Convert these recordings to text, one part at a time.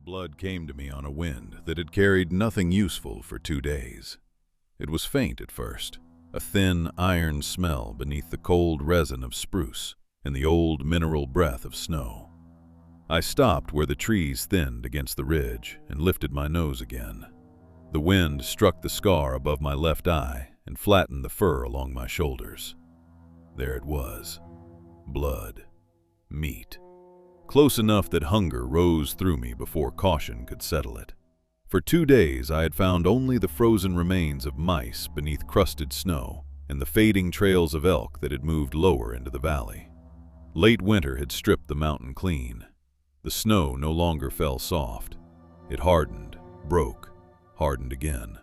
Blood came to me on a wind that had carried nothing useful for 2 days. It was faint at first, a thin iron smell beneath the cold resin of spruce and the old mineral breath of snow. I stopped where the trees thinned against the ridge and lifted my nose again. The wind struck the scar above my left eye and flattened the fur along my shoulders. There it was. Blood. Meat. Close enough that hunger rose through me before caution could settle it. For 2 days I had found only the frozen remains of mice beneath crusted snow and the fading trails of elk that had moved lower into the valley. Late winter had stripped the mountain clean. The snow no longer fell soft. It hardened, broke, hardened again.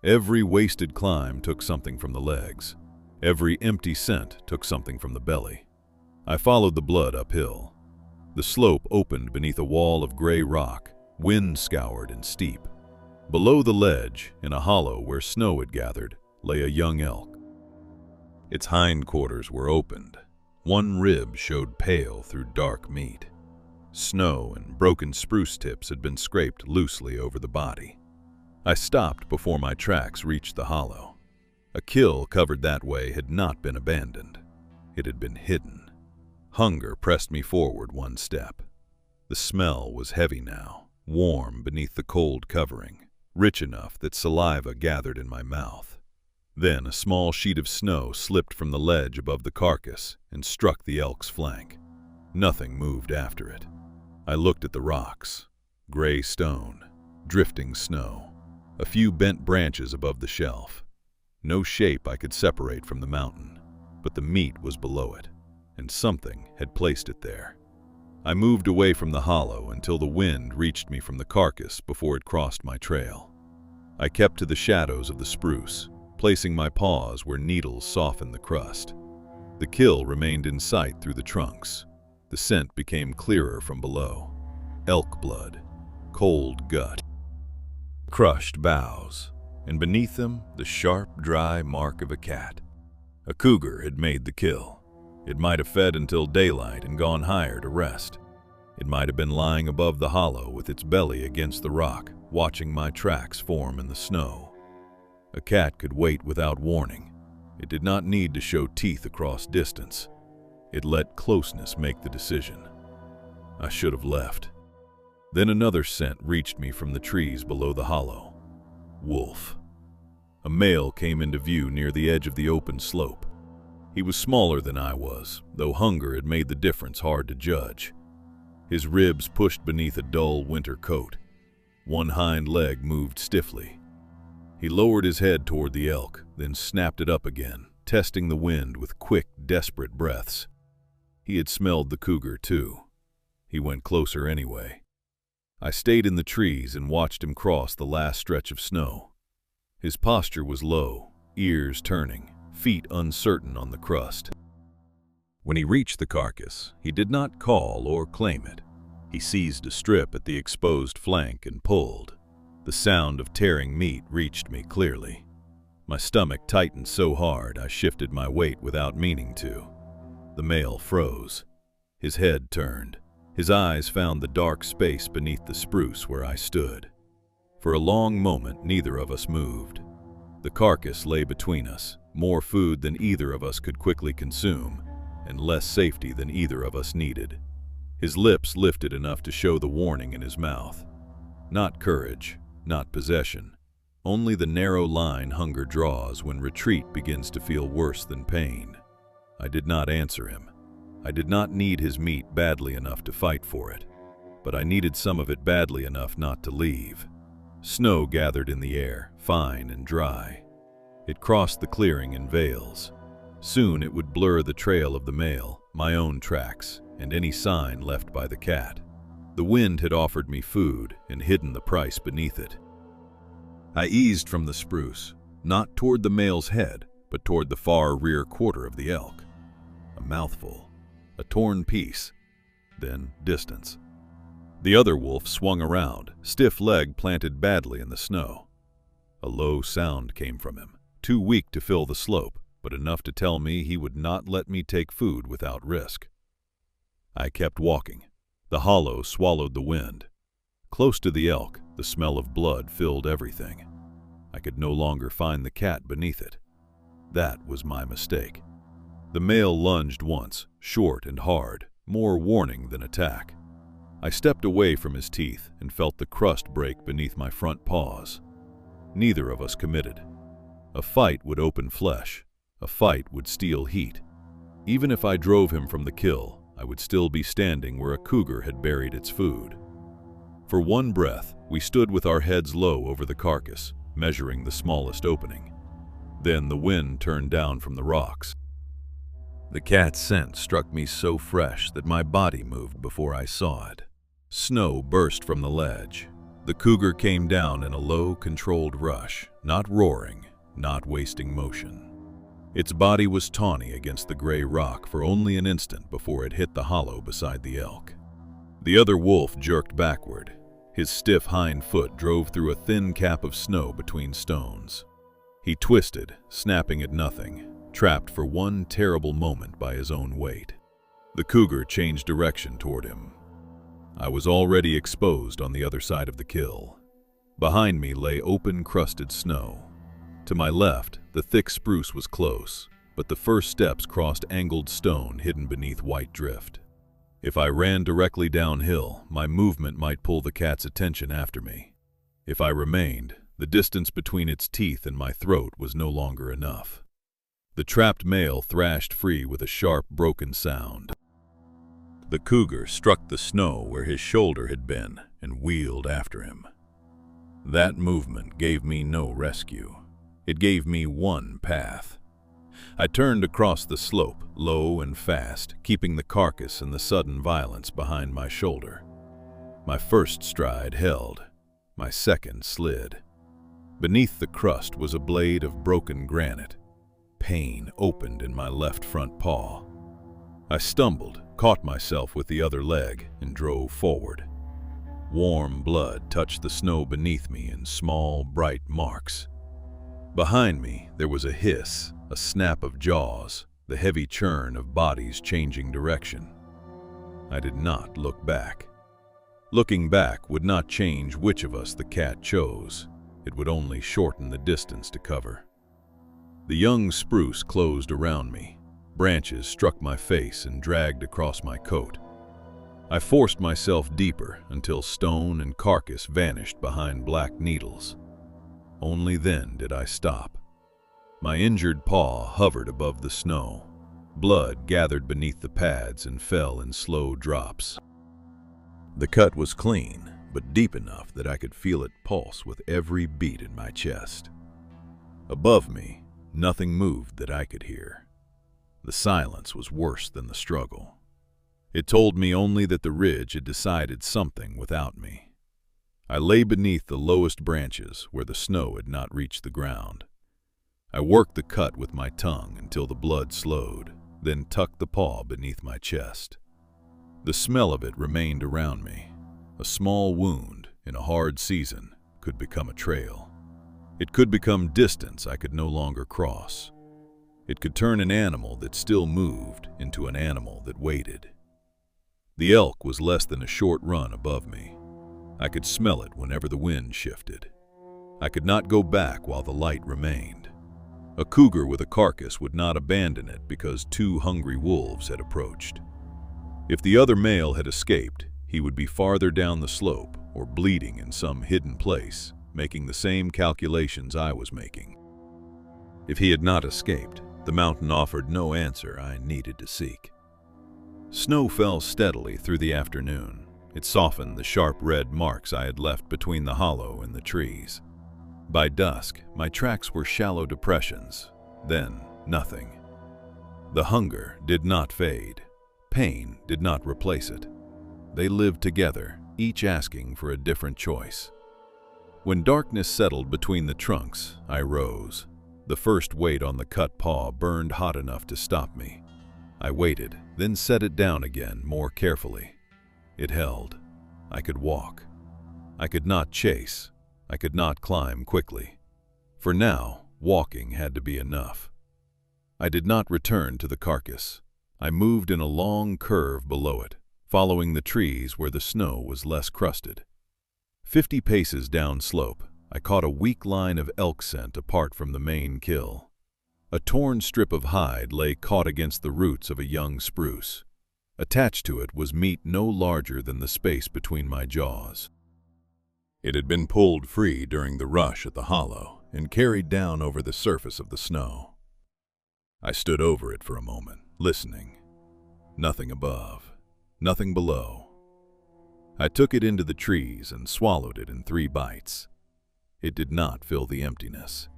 Every wasted climb took something from the legs. Every empty scent took something from the belly. I followed the blood uphill. The slope opened beneath a wall of gray rock, wind-scoured and steep. Below the ledge, in a hollow where snow had gathered, lay a young elk. Its hindquarters were opened. One rib showed pale through dark meat. Snow and broken spruce tips had been scraped loosely over the body. I stopped before my tracks reached the hollow. A kill covered that way had not been abandoned. It had been hidden. Hunger pressed me forward 1 step. The smell was heavy now, warm beneath the cold covering, rich enough that saliva gathered in my mouth. Then a small sheet of snow slipped from the ledge above the carcass and struck the elk's flank. Nothing moved after it. I looked at the rocks. Gray stone, drifting snow, a few bent branches above the shelf. No shape I could separate from the mountain, but the meat was below it, and something had placed it there. I moved away from the hollow until the wind reached me from the carcass before it crossed my trail. I kept to the shadows of the spruce, placing my paws where needles softened the crust. The kill remained in sight through the trunks. The scent became clearer from below. Elk blood, cold gut, crushed boughs, and beneath them the sharp, dry mark of a cat. A cougar had made the kill. It might have fed until daylight and gone higher to rest. It might have been lying above the hollow with its belly against the rock, watching my tracks form in the snow. A cat could wait without warning. It did not need to show teeth across distance. It let closeness make the decision. I should have left. Then another scent reached me from the trees below the hollow. Wolf. A male came into view near the edge of the open slope. He was smaller than I was, though hunger had made the difference hard to judge. His ribs pushed beneath a dull winter coat. One hind leg moved stiffly. He lowered his head toward the elk, then snapped it up again, testing the wind with quick, desperate breaths. He had smelled the cougar, too. He went closer anyway. I stayed in the trees and watched him cross the last stretch of snow. His posture was low, ears turning, feet uncertain on the crust. When he reached the carcass, he did not call or claim it. He seized a strip at the exposed flank and pulled. The sound of tearing meat reached me clearly. My stomach tightened so hard I shifted my weight without meaning to. The male froze. His head turned. His eyes found the dark space beneath the spruce where I stood. For a long moment, neither of us moved. The carcass lay between us, more food than either of us could quickly consume, and less safety than either of us needed. His lips lifted enough to show the warning in his mouth. Not courage, not possession. Only the narrow line hunger draws when retreat begins to feel worse than pain. I did not answer him. I did not need his meat badly enough to fight for it, but I needed some of it badly enough not to leave. Snow gathered in the air, fine and dry. It crossed the clearing in veils. Soon it would blur the trail of the male, my own tracks, and any sign left by the cat. The wind had offered me food and hidden the price beneath it. I eased from the spruce, not toward the male's head, but toward the far rear quarter of the elk. A mouthful, a torn piece, then distance. The other wolf swung around, stiff leg planted badly in the snow. A low sound came from him, too weak to fill the slope, but enough to tell me he would not let me take food without risk. I kept walking. The hollow swallowed the wind. Close to the elk, the smell of blood filled everything. I could no longer find the cat beneath it. That was my mistake. The male lunged once, short and hard, more warning than attack. I stepped away from his teeth and felt the crust break beneath my front paws. Neither of us committed. A fight would open flesh. A fight would steal heat. Even if I drove him from the kill, I would still be standing where a cougar had buried its food. For one breath, we stood with our heads low over the carcass, measuring the smallest opening. Then the wind turned down from the rocks. The cat's scent struck me so fresh that my body moved before I saw it. Snow burst from the ledge. The cougar came down in a low, controlled rush, not roaring, not wasting motion. Its body was tawny against the gray rock for only an instant before it hit the hollow beside the elk. The other wolf jerked backward. His stiff hind foot drove through a thin cap of snow between stones. He twisted, snapping at nothing, trapped for one terrible moment by his own weight. The cougar changed direction toward him. I was already exposed on the other side of the kill. Behind me lay open, crusted snow. To my left, the thick spruce was close, but the first steps crossed angled stone hidden beneath white drift. If I ran directly downhill, my movement might pull the cat's attention after me. If I remained, the distance between its teeth and my throat was no longer enough. The trapped male thrashed free with a sharp, broken sound. The cougar struck the snow where his shoulder had been and wheeled after him. That movement gave me no rescue. It gave me one path. I turned across the slope, low and fast, keeping the carcass and the sudden violence behind my shoulder. My first stride held. My second slid. Beneath the crust was a blade of broken granite. Pain opened in my left front paw. I stumbled, caught myself with the other leg, and drove forward. Warm blood touched the snow beneath me in small, bright marks. Behind me, there was a hiss, a snap of jaws, the heavy churn of bodies changing direction. I did not look back. Looking back would not change which of us the cat chose. It would only shorten the distance to cover. The young spruce closed around me. Branches struck my face and dragged across my coat. I forced myself deeper until stone and carcass vanished behind black needles. Only then did I stop. My injured paw hovered above the snow. Blood gathered beneath the pads and fell in slow drops. The cut was clean, but deep enough that I could feel it pulse with every beat in my chest. Above me, nothing moved that I could hear. The silence was worse than the struggle. It told me only that the ridge had decided something without me. I lay beneath the lowest branches where the snow had not reached the ground. I worked the cut with my tongue until the blood slowed, then tucked the paw beneath my chest. The smell of it remained around me. A small wound in a hard season could become a trail. It could become distance I could no longer cross. It could turn an animal that still moved into an animal that waited. The elk was less than a short run above me. I could smell it whenever the wind shifted. I could not go back while the light remained. A cougar with a carcass would not abandon it because two hungry wolves had approached. If the other male had escaped, he would be farther down the slope or bleeding in some hidden place, making the same calculations I was making. If he had not escaped, the mountain offered no answer I needed to seek. Snow fell steadily through the afternoon. It softened the sharp red marks I had left between the hollow and the trees. By dusk, my tracks were shallow depressions, then nothing. The hunger did not fade. Pain did not replace it. They lived together, each asking for a different choice. When darkness settled between the trunks, I rose. The first weight on the cut paw burned hot enough to stop me. I waited, then set it down again more carefully. It held. I could walk. I could not chase. I could not climb quickly. For now, walking had to be enough. I did not return to the carcass. I moved in a long curve below it, following the trees where the snow was less crusted. 50 paces down slope, I caught a weak line of elk scent apart from the main kill. A torn strip of hide lay caught against the roots of a young spruce. Attached to it was meat no larger than the space between my jaws. It had been pulled free during the rush at the hollow and carried down over the surface of the snow. I stood over it for a moment, listening. Nothing above, nothing below. I took it into the trees and swallowed it in 3 bites. It did not fill the emptiness.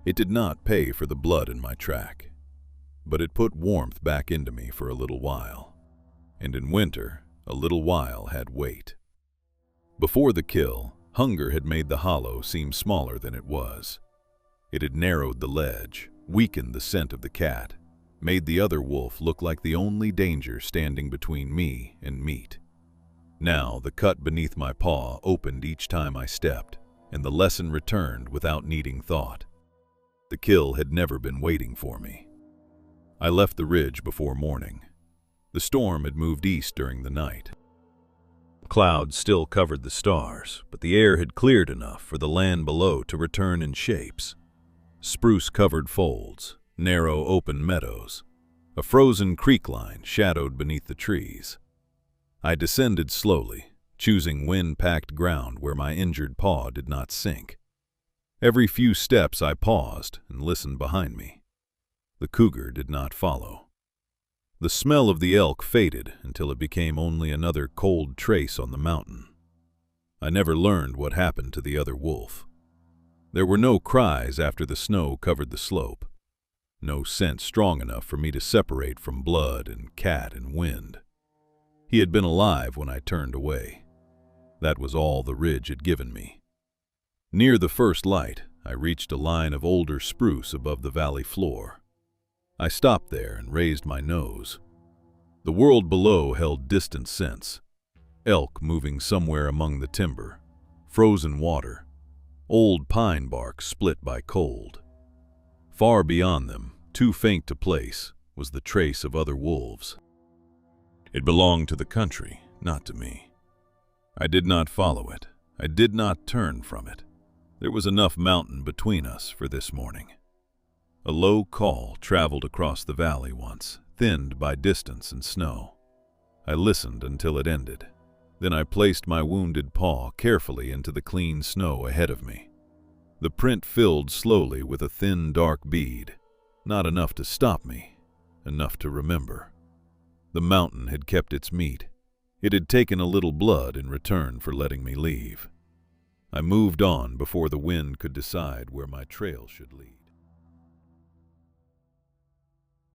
It did not pay for the blood in my track, but it put warmth back into me for a little while. And in winter, a little while had weight. Before the kill, hunger had made the hollow seem smaller than it was. It had narrowed the ledge, weakened the scent of the cat, made the other wolf look like the only danger standing between me and meat. Now the cut beneath my paw opened each time I stepped, and the lesson returned without needing thought. The kill had never been waiting for me. I left the ridge before morning. The storm had moved east during the night. Clouds still covered the stars, but the air had cleared enough for the land below to return in shapes. Spruce-covered folds, narrow open meadows, a frozen creek line shadowed beneath the trees. I descended slowly, choosing wind-packed ground where my injured paw did not sink. Every few steps I paused and listened behind me. The cougar did not follow. The smell of the elk faded until it became only another cold trace on the mountain. I never learned what happened to the other wolf. There were no cries after the snow covered the slope. No scent strong enough for me to separate from blood and cat and wind. He had been alive when I turned away. That was all the ridge had given me. Near the first light, I reached a line of older spruce above the valley floor. I stopped there and raised my nose. The world below held distant scents. Elk moving somewhere among the timber, frozen water, old pine bark split by cold. Far beyond them, too faint to place, was the trace of other wolves. It belonged to the country, not to me. I did not follow it. I did not turn from it. There was enough mountain between us for this morning. A low call traveled across the valley once, thinned by distance and snow. I listened until it ended. Then I placed my wounded paw carefully into the clean snow ahead of me. The print filled slowly with a thin, dark bead, not enough to stop me, enough to remember. The mountain had kept its meat. It had taken a little blood in return for letting me leave. I moved on before the wind could decide where my trail should lead.